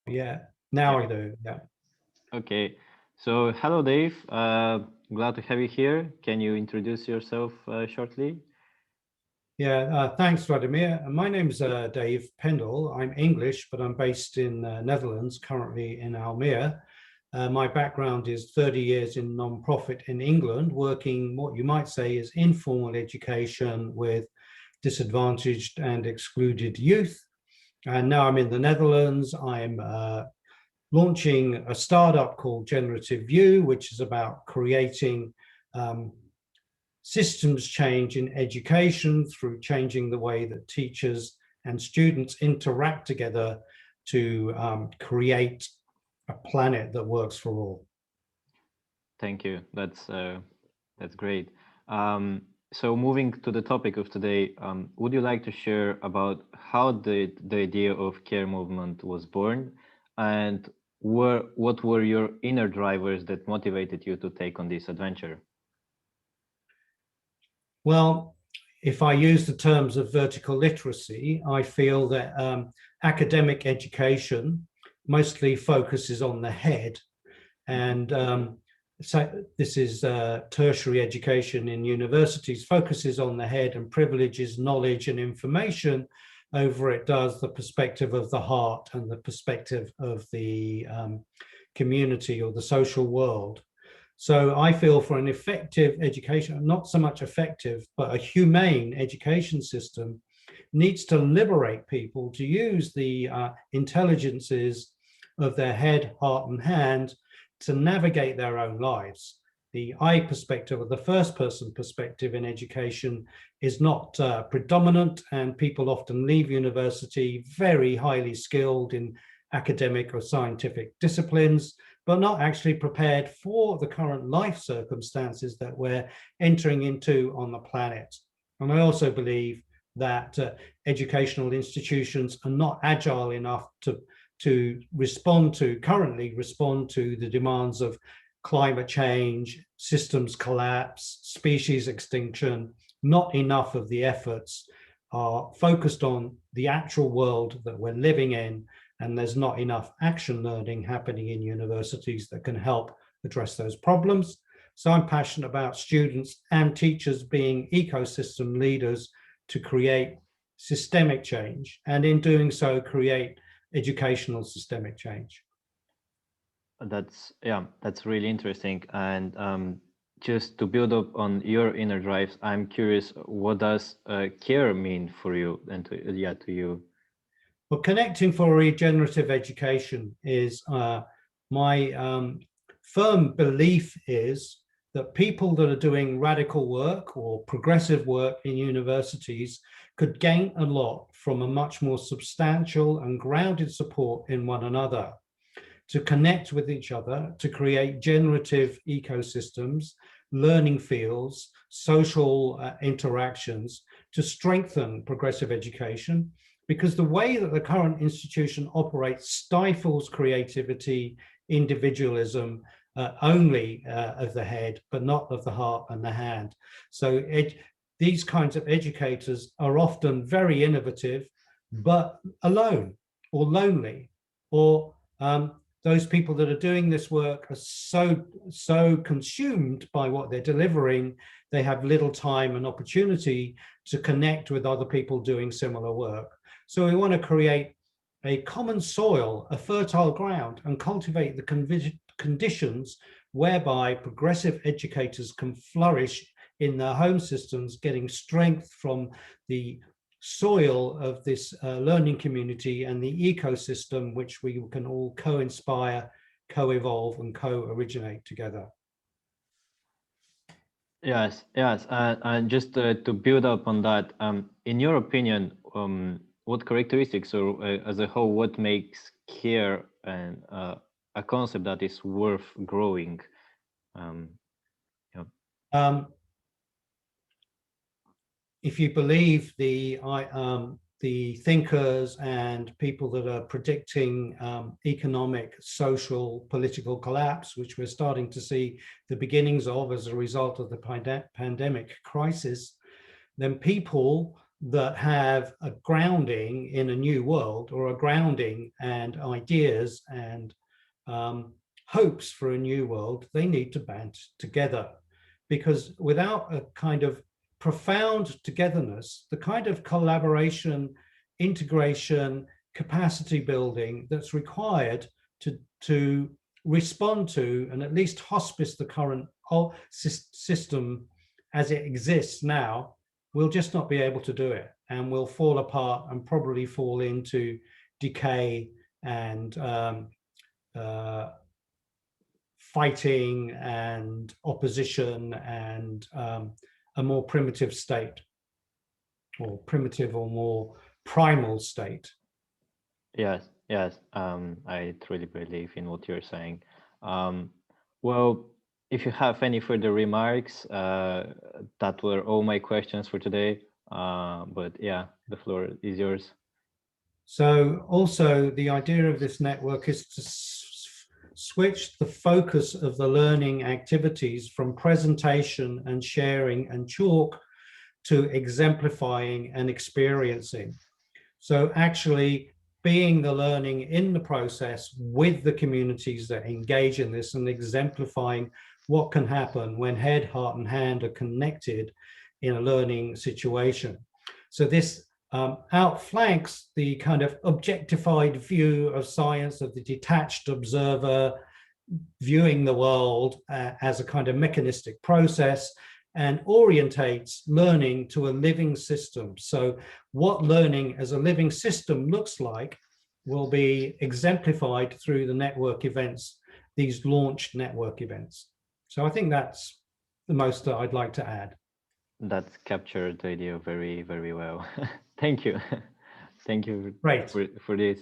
Yeah, now Yeah. I do. Yeah. Okay. So, hello, Dave. Glad to have you here. Can you introduce yourself shortly? Yeah, thanks, Vladimir. My name's Dave Pendle. I'm English, but I'm based in Netherlands, currently in Almere. My background is 30 years in non-profit in England, working what you might say is informal education with disadvantaged and excluded youth. And now I'm in the Netherlands. I'm launching a startup called Generative View, which is about creating um, systems change in education through changing the way that teachers and students interact together to create a planet that works for all. Thank you. That's great. So, moving to the topic of today, would you like to share about how the idea of care movement was born, and what were your inner drivers that motivated you to take on this adventure? Well, if I use the terms of vertical literacy, I feel that academic education mostly focuses on the head. Mhm. And so this is tertiary education in universities, focuses on the head and privileges knowledge and information over it does the perspective of the heart and the perspective of the community or the social world. So I feel for an effective education, not so much effective, but a humane education system needs to liberate people to use the intelligences of their head, heart, and hand to navigate their own lives. The I perspective, or the first person perspective in education, is not predominant, and people often leave university very highly skilled in academic or scientific disciplines, but not actually prepared for the current life circumstances that we're entering into on the planet. And I also believe that educational institutions are not agile enough to currently respond to the demands of climate change, systems collapse, species extinction. Not enough of the efforts are focused on the actual world that we're living in, and there's not enough action learning happening in universities that can help address those problems. So I'm passionate about students and teachers being ecosystem leaders to create systemic change, and in doing so, create educational systemic change. That's really interesting. And just to build up on your inner drives, I'm curious, what does care mean for you and to you? Well, Connecting for Regenerative Education is my firm belief is that people that are doing radical work or progressive work in universities could gain a lot from a much more substantial and grounded support in one another, to connect with each other, to create generative ecosystems, learning fields, social interactions, to strengthen progressive education, because the way that the current institution operates stifles creativity, individualism, only of the head, but not of the heart and the hand. So these kinds of educators are often very innovative, but alone or lonely, or those people that are doing this work are so consumed by what they're delivering, they have little time and opportunity to connect with other people doing similar work. So we want to create a common soil, a fertile ground, and cultivate the conditions whereby progressive educators can flourish in their home systems, getting strength from the soil of this learning community and the ecosystem which we can all co-inspire, co-evolve, and co-originate together. Yes. And just to build up on that, in your opinion, what characteristics, or as a whole, what makes care and a concept that is worth growing? Um, yeah. Um, if you believe the thinkers and people that are predicting economic, social, political collapse, which we're starting to see the beginnings of as a result of the pandemic crisis, then people that have a grounding in a new world, or a grounding and ideas and hopes for a new world, they need to band together. Because without a kind of profound togetherness, the kind of collaboration, integration, capacity building that's required to respond to and at least hospice the current system as it exists now, we'll just not be able to do it, and we'll fall apart and probably fall into decay and fighting and opposition and a more primitive state, or primitive or more primal state. Yes, yes, I truly believe in what you're saying. Well, if you have any further remarks, that were all my questions for today. But yeah, the floor is yours. So also the idea of this network is to switch the focus of the learning activities from presentation and sharing and chalk to exemplifying and experiencing. So actually being the learning in the process with the communities that engage in this, and exemplifying what can happen when head, heart, and hand are connected in a learning situation. So this outflanks the kind of objectified view of science, of the detached observer viewing the world as a kind of mechanistic process, and orientates learning to a living system. So what learning as a living system looks like will be exemplified through the network events, these launched network events. So I think that's the most that I'd like to add. That's captured the idea very, very well. Thank you. Thank you Great. for this.